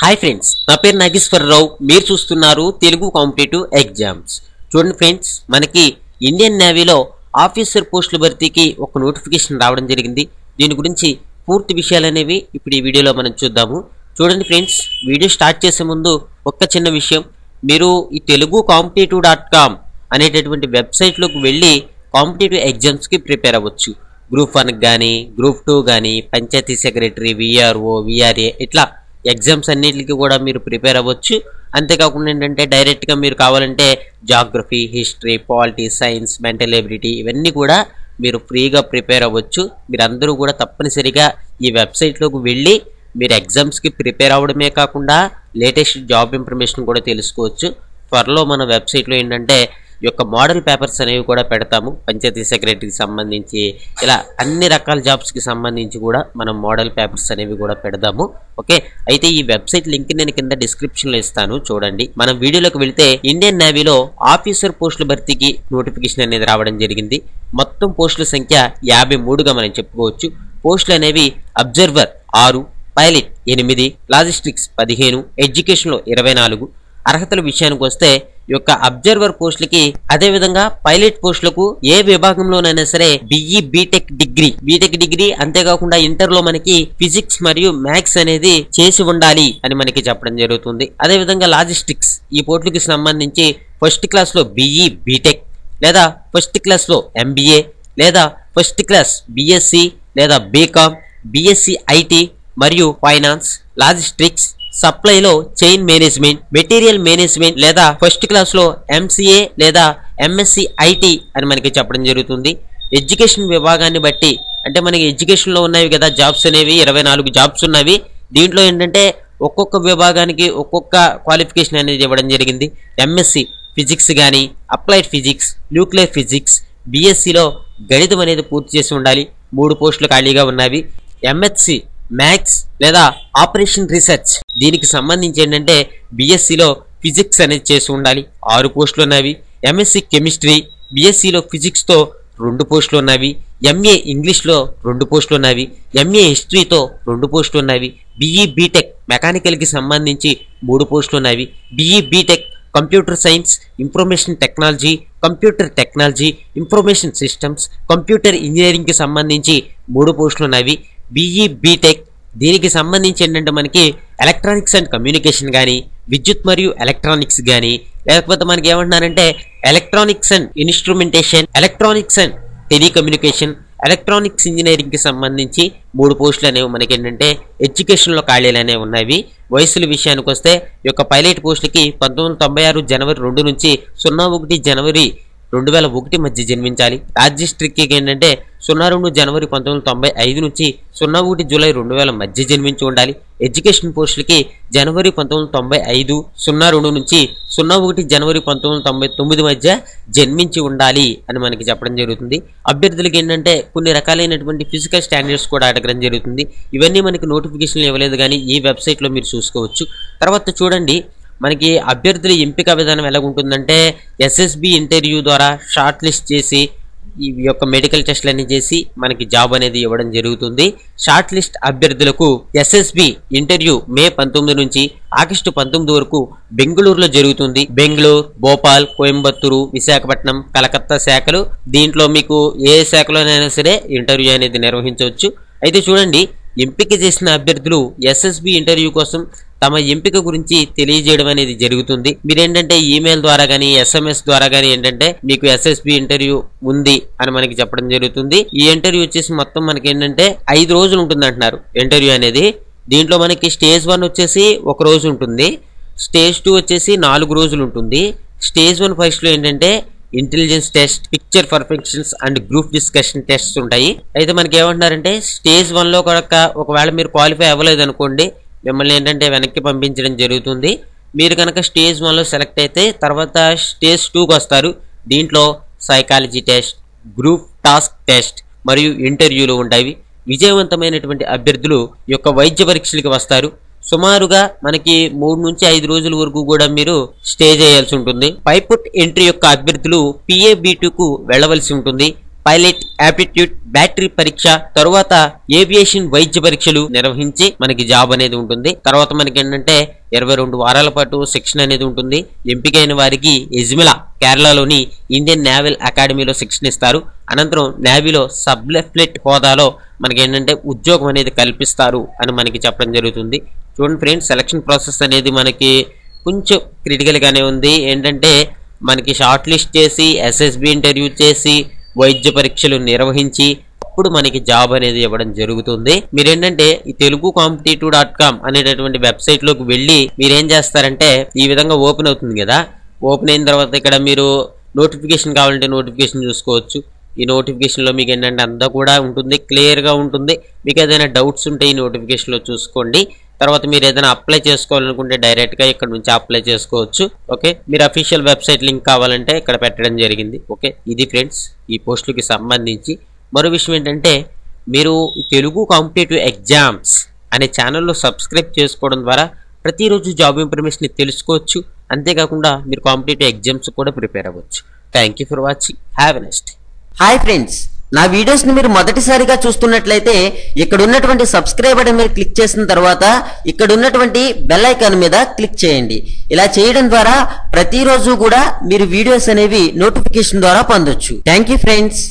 Hi friends, నా పేరు నాగేశ్వరరావు. మీరు చూస్తున్నారు తెలుగు కాంపిటేటివ్ ఎగ్జామ్స్. చూడండి ఫ్రెండ్స్, మనకి ఇండియన్ నేవీలో ఆఫీసర్ పోస్టుల భర్తీకి ఒక నోటిఫికేషన్ రావడం జరిగింది. దీని గురించి పూర్తి విషయాలు అనేవి ఇప్పుడు ఈ వీడియోలో మనం చూద్దాము. చూడండి ఫ్రెండ్స్, వీడియో స్టార్ట్ చేసే ముందు ఒక్క చిన్న విషయం. మీరు ఈ telugucompetitive.com అనేటటువంటి వెబ్సైట్లోకి వెళ్ళి కాంపిటేటివ్ ఎగ్జామ్స్కి ప్రిపేర్ అవ్వచ్చు. గ్రూప్ 1 కానీ, గ్రూప్ 2 కానీ, పంచాయతీ సెక్రటరీ, విఆర్ఓ, విఆర్ఏ ఇట్లా ఎగ్జామ్స్ అన్నిటికీ కూడా మీరు ప్రిపేర్ అవ్వచ్చు. అంతేకాకుండా ఏంటంటే డైరెక్ట్గా మీరు కావాలంటే geography, history, polity, science, mental ability ఇవన్నీ కూడా మీరు ఫ్రీగా ప్రిపేర్ అవ్వచ్చు. మీరందరూ కూడా తప్పనిసరిగా ఈ వెబ్సైట్లోకి వెళ్ళి మీరు ఎగ్జామ్స్కి ప్రిపేర్ అవ్వడమే కాకుండా లేటెస్ట్ జాబ్ ఇన్ఫర్మేషన్ కూడా తెలుసుకోవచ్చు. త్వరలో మన వెబ్సైట్లో ఏంటంటే ఈ యొక్క మోడల్ పేపర్స్ అనేవి కూడా పెడతాము. పంచాయతీ సెక్రటరీకి సంబంధించి ఇలా అన్ని రకాల జాబ్స్కి సంబంధించి కూడా మనం మోడల్ పేపర్స్ అనేవి కూడా పెడదాము. ఓకే, అయితే ఈ వెబ్సైట్ లింక్ నేను కింద డిస్క్రిప్షన్లో ఇస్తాను, చూడండి. మనం వీడియోలోకి వెళ్తే ఇండియన్ నేవీలో ఆఫీసర్ పోస్టుల భర్తీకి నోటిఫికేషన్ అనేది రావడం జరిగింది. మొత్తం పోస్టుల సంఖ్య 53గా మనం చెప్పుకోవచ్చు. పోస్టులు అనేవి అబ్జర్వర్ 6, పైలట్ 8, లాజిస్టిక్స్ 15, ఎడ్యుకేషన్లో 24. అర్హతల విషయానికి వస్తే ఈ యొక్క అబ్జర్వర్ పోస్టులకి, అదేవిధంగా పైలట్ పోస్టులకు ఏ విభాగంలోనైనా సరే బీటెక్ డిగ్రీ అంతేకాకుండా ఇంటర్లో మనకి ఫిజిక్స్ మరియు మ్యాథ్స్ అనేది చేసి ఉండాలి అని మనకి చెప్పడం జరుగుతుంది. అదేవిధంగా లాజిస్టిక్స్ ఈ పోస్టులకి సంబంధించి ఫస్ట్ క్లాస్ లో బీటెక్ లేదా ఫస్ట్ క్లాస్ లో ఎంబీఏ లేదా ఫస్ట్ క్లాస్ బీఎస్సీ లేదా బీకామ్, బీఎస్సీ ఐటీ మరియు ఫైనాన్స్, లాజిస్టిక్స్, సప్లైలో చైన్ మేనేజ్మెంట్, మెటీరియల్ మేనేజ్మెంట్ లేదా ఫస్ట్ క్లాస్ లో ఎంసీఏ లేదా ఎంఎస్సి ఐటీ అని మనకి చెప్పడం జరుగుతుంది. ఎడ్యుకేషన్ విభాగాన్ని బట్టి అంటే మనకి ఎడ్యుకేషన్ లో ఉన్నవి కదా జాబ్స్ అనేవి 24 జాబ్స్ ఉన్నవి. దీంట్లో ఏంటంటే ఒక్కొక్క విభాగానికి ఒక్కొక్క క్వాలిఫికేషన్ అనేది ఇవ్వడం జరిగింది. ఎంఎస్సి ఫిజిక్స్ కానీ, అప్లైడ్ ఫిజిక్స్, న్యూక్లియర్ ఫిజిక్స్, బీఎస్సీలో గణితం అనేది పూర్తి చేసి ఉండాలి. 3 పోస్టులు ఖాళీగా ఉన్నవి. ఎంఎస్సి మ్యాథ్స్ లేదా ఆపరేషన్ రీసెర్చ్ దీనికి సంబంధించి ఏంటంటే బీఎస్సీలో ఫిజిక్స్ అనేది చేసి ఉండాలి. 6 పోస్టులు ఉన్నవి. ఎంఎస్సి కెమిస్ట్రీ, బీఎస్సీలో ఫిజిక్స్తో 2 పోస్టులు ఉన్నవి. ఎంఏ ఇంగ్లీష్లో 2 పోస్టులు ఉన్నవి. ఎంఏ హిస్టరీతో 2 పోస్టులు ఉన్నవి. బీటెక్ మెకానికల్కి సంబంధించి 3 పోస్టులు ఉన్నవి. BTech computer science, information technology, computer technology, information systems, computer ఇంజనీరింగ్కి సంబంధించి 3 పోస్టులు ఉన్నవి. బీటెక్ దీనికి సంబంధించి ఏంటంటే మనకి ఎలక్ట్రానిక్స్ అండ్ కమ్యూనికేషన్ కానీ, విద్యుత్ మరియు ఎలక్ట్రానిక్స్ కానీ, లేకపోతే మనకి ఏమంటున్నారంటే electronics and instrumentation, electronics and telecommunication, electronics ఇంజనీరింగ్కి సంబంధించి 3 పోస్టులు అనేవి మనకి ఏంటంటే ఎడ్యుకేషన్లో ఖాళీలు అనేవి ఉన్నవి. వయసుల విషయానికి వస్తే ఈ యొక్క పైలట్ పోస్టులకి 1996 జనవరి 2 నుంచి 01 జనవరి 2001 మధ్య జన్మించాలి. లాజిస్టిక్కి ఏంటంటే 02 జనవరి 1995 నుంచి 01 జూలై 2000 మధ్య జన్మించి ఉండాలి. ఎడ్యుకేషన్ పోస్టులకి జనవరి 1995, 02 నుంచి 01 జనవరి 1999 మధ్య జన్మించి ఉండాలి అని మనకి చెప్పడం జరుగుతుంది. అభ్యర్థులకి ఏంటంటే కొన్ని రకాలైనటువంటి ఫిజికల్ స్టాండర్డ్స్ కూడా అడగడం జరుగుతుంది. ఇవన్నీ మనకి నోటిఫికేషన్లు ఇవ్వలేదు కానీ ఈ వెబ్సైట్లో మీరు చూసుకోవచ్చు. తర్వాత చూడండి, మనకి అభ్యర్థుల ఎంపిక విధానం ఎలా ఉంటుందంటే ఎస్ఎస్బి ఇంటర్వ్యూ ద్వారా షార్ట్ లిస్ట్ చేసి ఈ యొక్క మెడికల్ టెస్ట్లన్నీ చేసి మనకి జాబ్ అనేది ఇవ్వడం జరుగుతుంది. షార్ట్ లిస్ట్ అభ్యర్థులకు ఎస్ఎస్బి ఇంటర్వ్యూ మే 19 నుంచి ఆగస్టు 19 వరకు బెంగళూరులో జరుగుతుంది. బెంగళూరు, భోపాల్, కోయంబత్తూరు, విశాఖపట్నం, కలకత్తా శాఖలు. దీంట్లో మీకు ఏ శాఖలోనైనా సరే ఇంటర్వ్యూ అనేది నిర్వహించవచ్చు. అయితే చూడండి, ఎంపిక చేసిన అభ్యర్థులు ఎస్ఎస్బి ఇంటర్వ్యూ కోసం తమ ఎంపిక గురించి తెలియజేయడం అనేది జరుగుతుంది. మీరేంటంటే ఈమెయిల్ ద్వారా కానీ, SMS ద్వారా కానీ ఏంటంటే మీకు ఎస్ఎస్బి ఇంటర్వ్యూ ఉంది అని మనకి చెప్పడం జరుగుతుంది. ఈ ఇంటర్వ్యూ వచ్చేసి మొత్తం మనకి ఏంటంటే 5 రోజులు ఉంటుంది అంటున్నారు ఇంటర్వ్యూ అనేది. దీంట్లో మనకి స్టేజ్ 1 వచ్చేసి 1 రోజు ఉంటుంది. స్టేజ్ 2 వచ్చేసి 4 రోజులు ఉంటుంది. స్టేజ్ 1 ఫస్ట్ లో ఏంటంటే intelligence test, picture perfections and group discussion tests ఉంటాయి. అయితే మనకి ఏమంటున్నారంటే స్టేజ్ 1లో ఒకవేళ మీరు క్వాలిఫై అవ్వలేదు అనుకోండి, మిమ్మల్ని ఏంటంటే వెనక్కి పంపించడం జరుగుతుంది. మీరు కనుక స్టేజ్ 1లో సెలెక్ట్ అయితే తర్వాత స్టేజ్ 2కి వస్తారు. దీంట్లో psychology test, group task test మరియు ఇంటర్వ్యూలు ఉంటాయి. విజయవంతమైనటువంటి అభ్యర్థులు ఈ యొక్క వైద్య పరీక్షలకి వస్తారు. సుమారుగా మనకి 3 నుంచి 5 రోజుల వరకు కూడా మీరు స్టే చేయాల్సి ఉంటుంది. పైపుట్ ఎంట్రీ యొక్క అభ్యర్థులు PAB2కు వెళ్ళవలసి ఉంటుంది. పైలట్ యాప్టిట్యూడ్ బ్యాటరీ పరీక్ష, తరువాత ఏవియేషన్ వైద్య పరీక్షలు నిర్వహించి మనకి జాబ్ అనేది ఉంటుంది. తర్వాత మనకి ఏంటంటే 22 వారాల పాటు శిక్షణ అనేది ఉంటుంది. ఎంపికైన వారికి ఎజ్మిలా కేరళలోని ఇండియన్ నేవల్ అకాడమీలో శిక్షణ ఇస్తారు. అనంతరం నేవీలో సబ్ లెఫ్టినెంట్ హోదాలో మనకి ఏంటంటే ఉద్యోగం అనేది కల్పిస్తారు అని మనకి చెప్పడం జరుగుతుంది. చూడండి ఫ్రెండ్స్, సెలక్షన్ ప్రాసెస్ అనేది మనకి కొంచెం క్రిటికల్గానే ఉంది. ఏంటంటే మనకి షార్ట్ లిస్ట్ చేసి ఎస్ఎస్బి ఇంటర్వ్యూ చేసి వైద్య పరీక్షలు నిర్వహించి అప్పుడు మనకి జాబ్ అనేది ఇవ్వడం జరుగుతుంది. మీరేంటంటే ఈ telugucompetitive.com అనేటటువంటి వెబ్సైట్ లోకి వెళ్ళి మీరేం చేస్తారంటే ఈ విధంగా ఓపెన్ అవుతుంది కదా. ఓపెన్ అయిన తర్వాత ఇక్కడ మీరు నోటిఫికేషన్ కావాలంటే నోటిఫికేషన్ చూసుకోవచ్చు. ఈ నోటిఫికేషన్ లో మీకు ఏంటంటే అంతా కూడా ఉంటుంది, క్లియర్ గా ఉంటుంది. మీకు ఏదైనా డౌట్స్ ఉంటే ఈ నోటిఫికేషన్ లో చూసుకోండి. తర్వాత మీరు ఏదైనా అప్లై చేసుకోవాలనుకుంటే డైరెక్ట్ గా ఇక్కడ నుంచి అప్లై చేసుకోవచ్చు. ఓకే, మీరు అఫీషియల్ వెబ్సైట్ లింక్ కావాలంటే ఇక్కడ పెట్టడం జరిగింది. ఓకే, ఇది ఫ్రెండ్స్ ఈ పోస్టులకి సంబంధించి. మరో విషయం ఏంటంటే మీరు తెలుగు కాంపిటేటివ్ ఎగ్జామ్స్ అనే ఛానల్లో సబ్స్క్రైబ్ చేసుకోవడం ద్వారా ప్రతిరోజు జాబ్ ఇన్ఫర్మేషన్ తెలుసుకోవచ్చు. అంతేకాకుండా మీరు కాంపిటేటివ్ ఎగ్జామ్స్ కూడా ప్రిపేర్ అవ్వచ్చు. Thank you for watching. Have a nice day. Hi friends, నా వీడియోస్ ని మీరు మొదటిసారిగా చూస్తున్నట్లయితే ఇక్కడ ఉన్నటువంటి సబ్స్క్రైబ్ బటన్ మీద క్లిక్ చేసిన తర్వాత ఇక్కడ ఉన్నటువంటి బెల్ ఐకాన్ మీద క్లిక్ చేయండి. ఇలా చేయడం ద్వారా ప్రతిరోజు కూడా మీరు వీడియోస్ అనేవి నోటిఫికేషన్ ద్వారా పొందొచ్చు. Thank you friends.